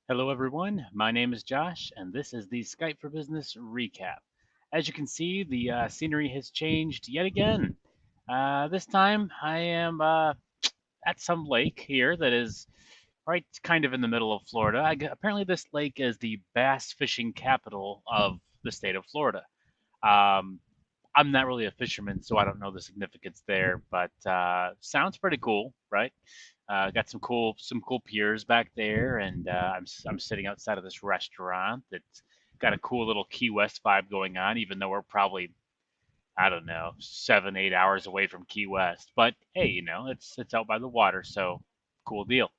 Hello, everyone. My name is Josh, and this is the Skype for Business recap. As you can see, the scenery has changed yet again. This time, I am at some lake here that is right kind of in the middle of Florida. Apparently, this lake is the bass fishing capital of the state of Florida. Um, I'm not really a fisherman, so I don't know the significance there, but sounds pretty cool, right? Got some cool piers back there, and I'm sitting outside of this restaurant that's got a cool little Key West vibe going on, even though we're probably, I don't know, 7, 8 hours away from Key West. But hey, it's out by the water, so cool deal.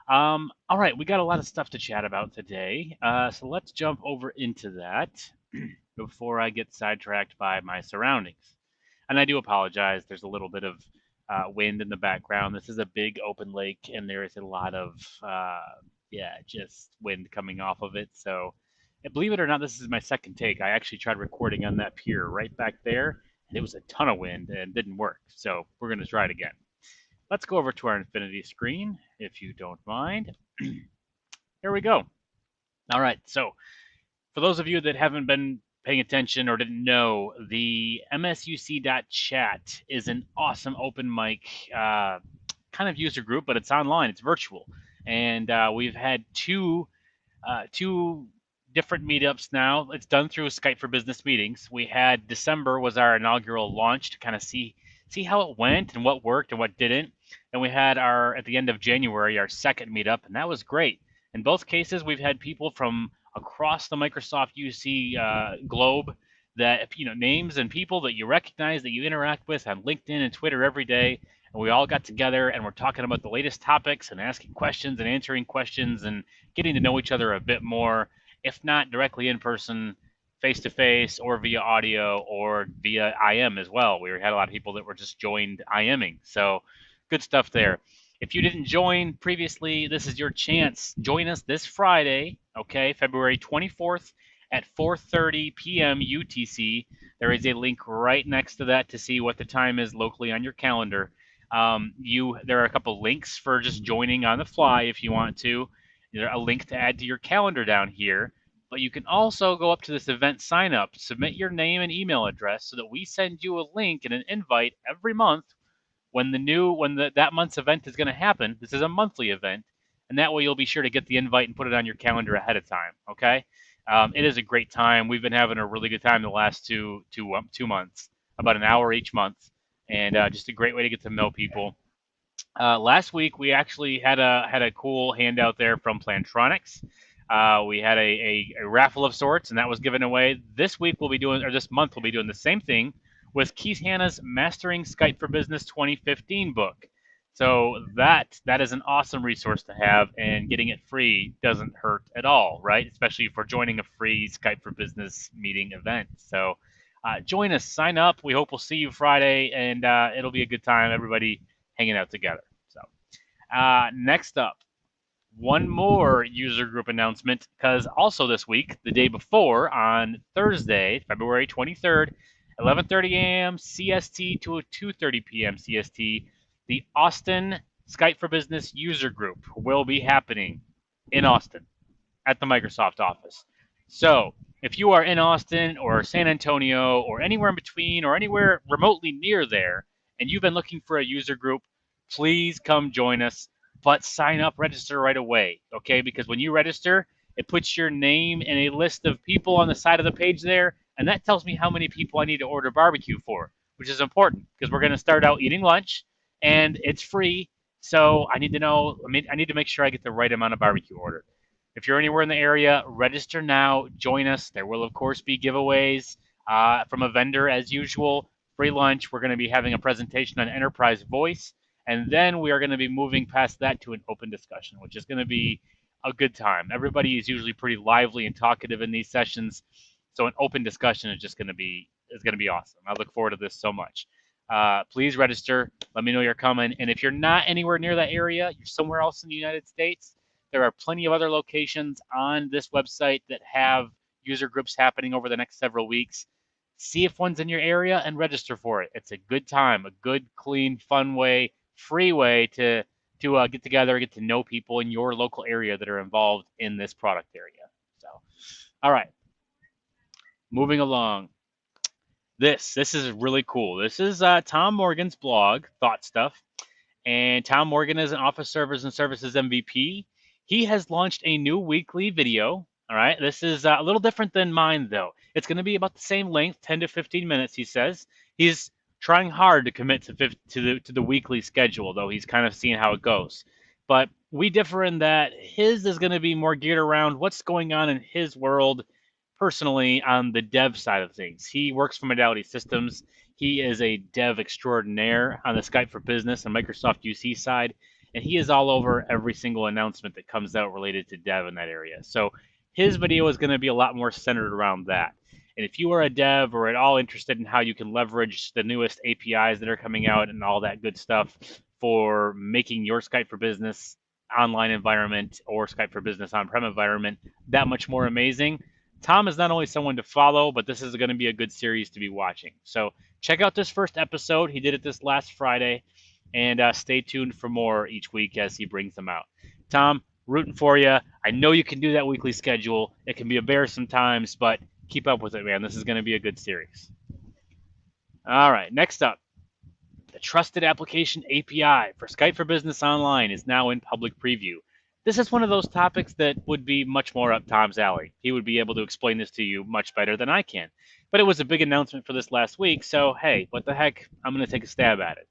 All right, we got a lot of stuff to chat about today, so let's jump over into that before I get sidetracked by my surroundings. And I do apologize. There's a little bit of wind in the background. This is a big open lake, and there is a lot of just wind coming off of it. So, and believe it or not, this is my second take. I actually tried recording on that pier right back there, and it was a ton of wind and didn't work. So we're gonna try it again. Let's go over to our Infinity screen, if you don't mind. Here we go. All right, so for those of you that haven't been paying attention or didn't know, the MSUC.chat is an awesome open mic kind of user group, but it's online, it's virtual. And we've had two different meetups now. It's done through Skype for Business meetings. We had December was our inaugural launch to kind of see how it went and what worked and what didn't. And we had our at the end of January our second meetup, and that was great. In both cases, we've had people from across the Microsoft UC globe that names and people that you recognize that you interact with on LinkedIn and Twitter every day. And we all got together and we're talking about the latest topics and asking questions and answering questions and getting to know each other a bit more, if not directly in person, face to face, or via audio or via IM as well. We had a lot of people that were just joined IMing. So good stuff there. If you didn't join previously, this is your chance. Join us this Friday, okay, February 24th at 4:30 p.m. UTC. There is a link right next to that to see what the time is locally on your calendar. There are a couple links for just joining on the fly if you want to. There's a link to add to your calendar down here. But you can also go up to this event sign up, submit your name and email address so that we send you a link and an invite every month that month's event is going to happen. This is a monthly event, and that way you'll be sure to get the invite and put it on your calendar ahead of time. Okay, it is a great time. We've been having a really good time the last two months, about an hour each month, and just a great way to get to know people. Last week we actually had a cool handout there from Plantronics. We had a raffle of sorts, and that was given away. This week we'll be doing, or this month we'll be doing the same thing with Keith Hanna's Mastering Skype for Business 2015 book. So that is an awesome resource to have, and getting it free doesn't hurt at all, right? Especially for joining a free Skype for Business meeting event. So join us, sign up. We hope we'll see you Friday, and it'll be a good time. Everybody hanging out together. So next up, one more user group announcement, because also this week, the day before, on Thursday, February 23rd, 11:30 a.m. CST to 2:30 p.m. CST, the Austin Skype for Business user group will be happening in Austin at the Microsoft office. So if you are in Austin or San Antonio or anywhere in between or anywhere remotely near there, and you've been looking for a user group, please come join us. But sign up, register right away, okay? Because when you register, it puts your name in a list of people on the side of the page there, and that tells me how many people I need to order barbecue for, which is important because we're going to start out eating lunch, and it's free. So I need to know. I need to make sure I get the right amount of barbecue ordered. If you're anywhere in the area, register now. Join us. There will, of course, be giveaways from a vendor as usual. Free lunch. We're going to be having a presentation on enterprise voice. And then we are going to be moving past that to an open discussion, which is going to be a good time. Everybody is usually pretty lively and talkative in these sessions. So an open discussion is going to be awesome. I look forward to this so much. Please register. Let me know you're coming. And if you're not anywhere near that area, you're somewhere else in the United States, there are plenty of other locations on this website that have user groups happening over the next several weeks. See if one's in your area and register for it. It's a good time, a good, clean, fun way, free way to to get together, get to know people in your local area that are involved in this product area. So, all right, moving along. This is really cool. This is Tom Morgan's blog, Thought Stuff. And Tom Morgan is an Office Servers and Services MVP. He has launched a new weekly video. All right, this is a little different than mine, though. It's going to be about the same length, 10 to 15 minutes, he says. He's trying hard to commit to the weekly schedule, though he's kind of seeing how it goes. But we differ in that his is going to be more geared around what's going on in his world personally on the dev side of things. He works for Modality Systems. He is a dev extraordinaire on the Skype for Business and Microsoft UC side, and he is all over every single announcement that comes out related to dev in that area. So his video is going to be a lot more centered around that. And if you are a dev or at all interested in how you can leverage the newest APIs that are coming out and all that good stuff for making your Skype for Business online environment or Skype for Business on-prem environment that much more amazing, Tom is not only someone to follow, but this is going to be a good series to be watching. So check out this first episode. He did it this last Friday, and stay tuned for more each week as he brings them out. Tom, rooting for you. I know you can do that weekly schedule. It can be a bear sometimes, but keep up with it, man. This is going to be a good series. All right, next up. The Trusted Application API for Skype for Business Online is now in public preview. This is one of those topics that would be much more up Tom's alley. He would be able to explain this to you much better than I can. But it was a big announcement for this last week, so hey, what the heck? I'm going to take a stab at it.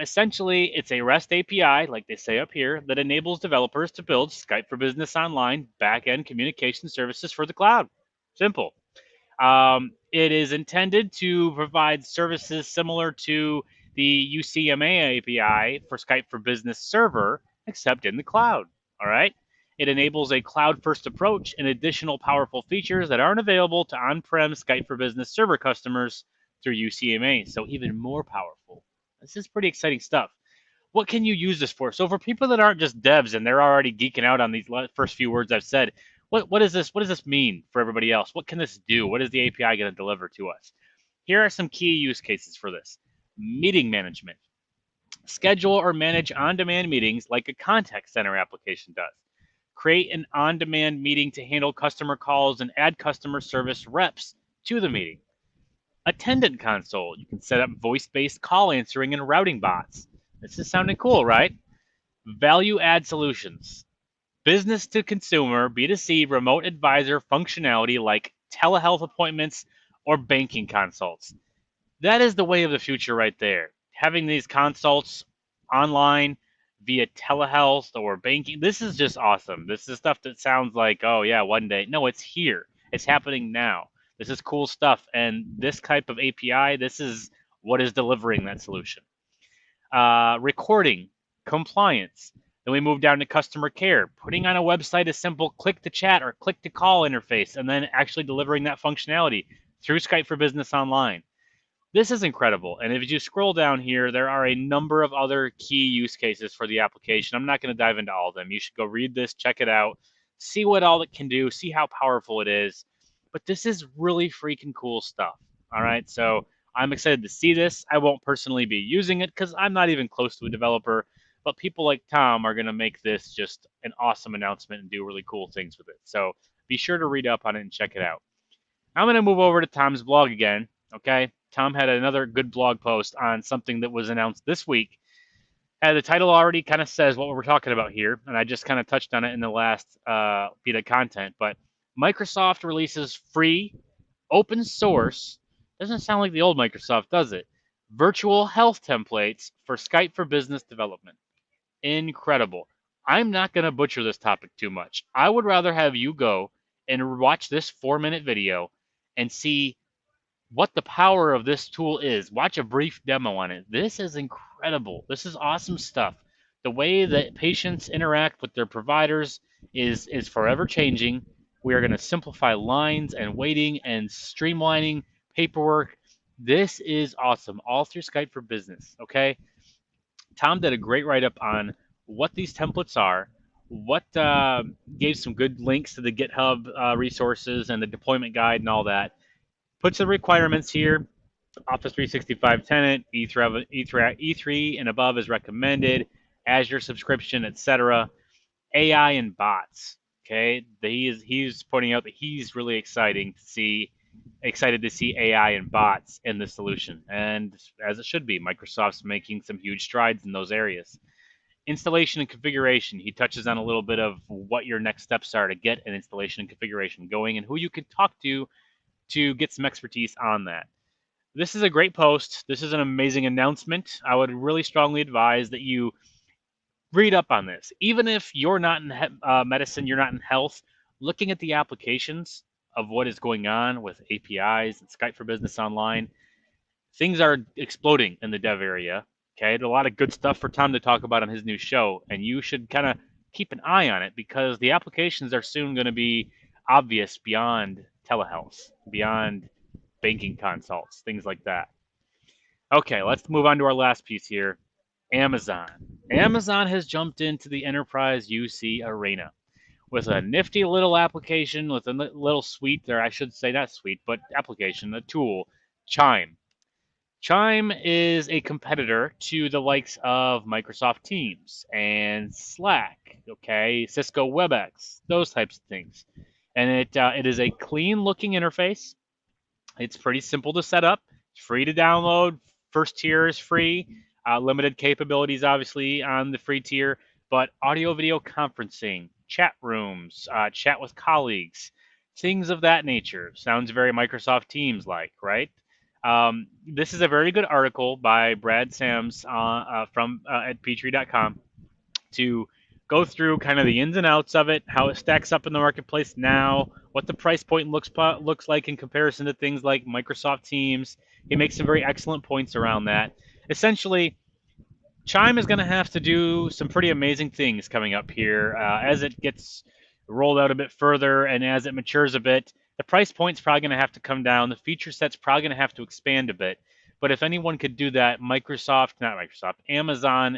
Essentially, it's a REST API, like they say up here, that enables developers to build Skype for Business Online back-end communication services for the cloud. Simple. It is intended to provide services similar to the UCMA API for Skype for Business Server, except in the cloud. All right. It enables a cloud-first approach and additional powerful features that aren't available to on-prem Skype for Business Server customers through UCMA. So even more powerful. This is pretty exciting stuff. What can you use this for? So for people that aren't just devs and they're already geeking out on these first few words I've said, what is this? What does this mean for everybody else? What can this do? What is the API going to deliver to us? Here are some key use cases for this. Meeting management. Schedule or manage on-demand meetings like a contact center application does. Create an on-demand meeting to handle customer calls and add customer service reps to the meeting. Attendant console. You can set up voice-based call answering and routing bots. This is sounding cool, right? Value add solutions. Business to consumer, B2C remote advisor functionality like telehealth appointments or banking consults. That is the way of the future right there. Having these consults online via telehealth or banking, this is just awesome. This is stuff that sounds like, oh yeah, one day. No, it's here. It's happening now. This is cool stuff. And this type of API, this is what is delivering that solution. Recording, compliance. Then we move down to customer care, putting on a website a simple click to chat or click to call interface, and then actually delivering that functionality through Skype for Business Online. This is incredible. And if you scroll down here, there are a number of other key use cases for the application. I'm not going to dive into all of them. You should go read this, check it out, see what all it can do, see how powerful it is. But this is really freaking cool stuff. All right. So I'm excited to see this. I won't personally be using it because I'm not even close to a developer. But people like Tom are going to make this just an awesome announcement and do really cool things with it. So be sure to read up on it and check it out. I'm going to move over to Tom's blog again. Okay. Tom had another good blog post on something that was announced this week. And the title already kind of says what we're talking about here, and I just kind of touched on it in the last bit of content. But Microsoft releases free, open source, doesn't sound like the old Microsoft, does it? Virtual health templates for Skype for Business development. Incredible. I'm not going to butcher this topic too much. I would rather have you go and watch this 4-minute video and see what the power of this tool is. Watch a brief demo on it. This is incredible. This is awesome stuff. The way that patients interact with their providers is forever changing. We are going to simplify lines and waiting and streamlining paperwork. This is awesome, all through Skype for Business, okay? Tom did a great write-up on what these templates are, what gave some good links to the GitHub resources and the deployment guide and all that. Puts the requirements here. Office 365 tenant, E3 and above is recommended. Azure subscription, etc. AI and bots. Okay, he's pointing out that he's really excited to see AI and bots in the solution, and as it should be, Microsoft's making some huge strides in those areas. Installation and configuration. He touches on a little bit of what your next steps are to get an installation and configuration going, and who you can talk to get some expertise on that. This is a great post. This is an amazing announcement. I would really strongly advise that you read up on this. Even if you're not in medicine, you're not in health, looking at the applications of what is going on with APIs and Skype for Business Online, things are exploding in the dev area. Okay, there's a lot of good stuff for Tom to talk about on his new show, and you should kind of keep an eye on it because the applications are soon going to be obvious beyond telehealth, beyond banking consults, things like that. Okay, let's move on to our last piece here. Amazon. Amazon has jumped into the enterprise UC arena with a nifty little application, with a little suite, or I should say not suite, but application, a tool, Chime. Chime is a competitor to the likes of Microsoft Teams and Slack, okay, Cisco WebEx, those types of things. And it is a clean looking interface. It's pretty simple to set up. It's free to download. First tier is free. Limited capabilities, obviously, on the free tier, but audio video conferencing, chat rooms, chat with colleagues, things of that nature. Sounds very Microsoft Teams like, right? This is a very good article by Brad Sams from at Petrie.com to go through kind of the ins and outs of it, how it stacks up in the marketplace now, what the price point looks like in comparison to things like Microsoft Teams. He makes some very excellent points around that. Essentially, Chime is going to have to do some pretty amazing things coming up here as it gets rolled out a bit further and as it matures a bit. The price point's probably going to have to come down. The feature set's probably going to have to expand a bit. But if anyone could do that, Amazon,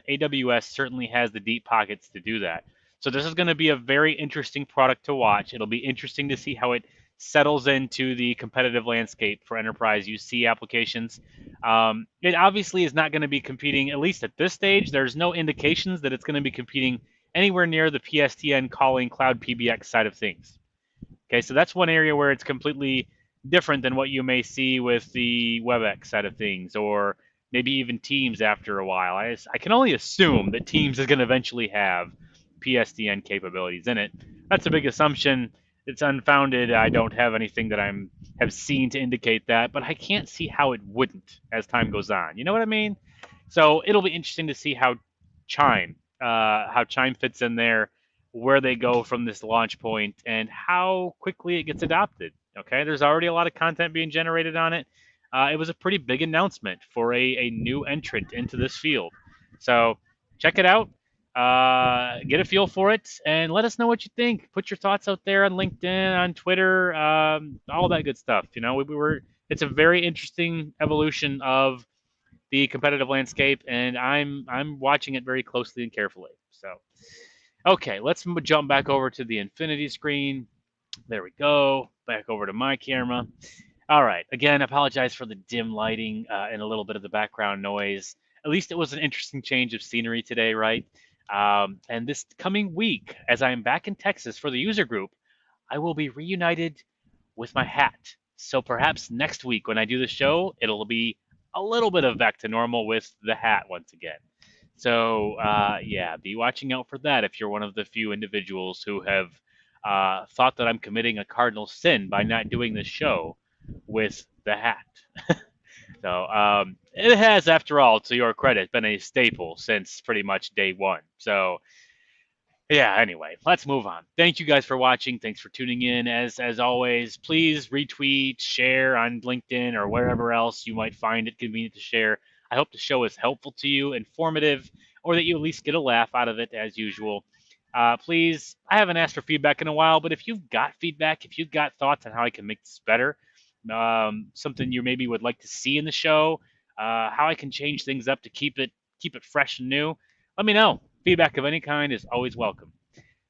AWS certainly has the deep pockets to do that. So this is going to be a very interesting product to watch. It'll be interesting to see how it settles into the competitive landscape for enterprise UC applications. It obviously is not going to be competing, at least at this stage. There's no indications that it's going to be competing anywhere near the PSTN calling cloud PBX side of things. Okay, so that's one area where it's completely different than what you may see with the WebEx side of things, or maybe even Teams after a while. I can only assume that Teams is going to eventually have PSTN capabilities in it. That's a big assumption. It's unfounded. I don't have anything that I have seen to indicate that, but I can't see how it wouldn't as time goes on. You know what I mean? So it'll be interesting to see how Chime fits in there, where they go from this launch point, and how quickly it gets adopted. Okay, there's already a lot of content being generated on it. It was a pretty big announcement for a new entrant into this field. So check it out. Get a feel for it, and let us know what you think. Put your thoughts out there on LinkedIn, on Twitter, all that good stuff. You know, it's a very interesting evolution of the competitive landscape, and I'm watching it very closely and carefully. So, okay, let's jump back over to the Infinity screen. There we go. Back over to my camera. All right. Again, apologize for the dim lighting and a little bit of the background noise. At least it was an interesting change of scenery today, right? And this coming week, as I am back in Texas for the user group, I will be reunited with my hat. So perhaps next week when I do the show, it'll be a little bit of back to normal with the hat once again. So yeah, be watching out for that if you're one of the few individuals who have thought that I'm committing a cardinal sin by not doing this show with the hat. So it has, after all, to your credit, been a staple since pretty much day one. So yeah, anyway, let's move on. Thank you guys for watching. Thanks for tuning in. As always, please retweet, share on LinkedIn or wherever else you might find it convenient to share. I hope the show is helpful to you, informative, or that you at least get a laugh out of it as usual. Please, I haven't asked for feedback in a while, but if you've got feedback, if you've got thoughts on how I can make this better, something you maybe would like to see in the show, how I can change things up to keep it fresh and new, let me know. Feedback of any kind is always welcome.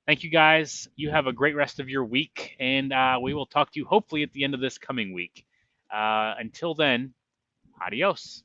Thank you guys. You have a great rest of your week, and we will talk to you hopefully at the end of this coming week. Until then, adios.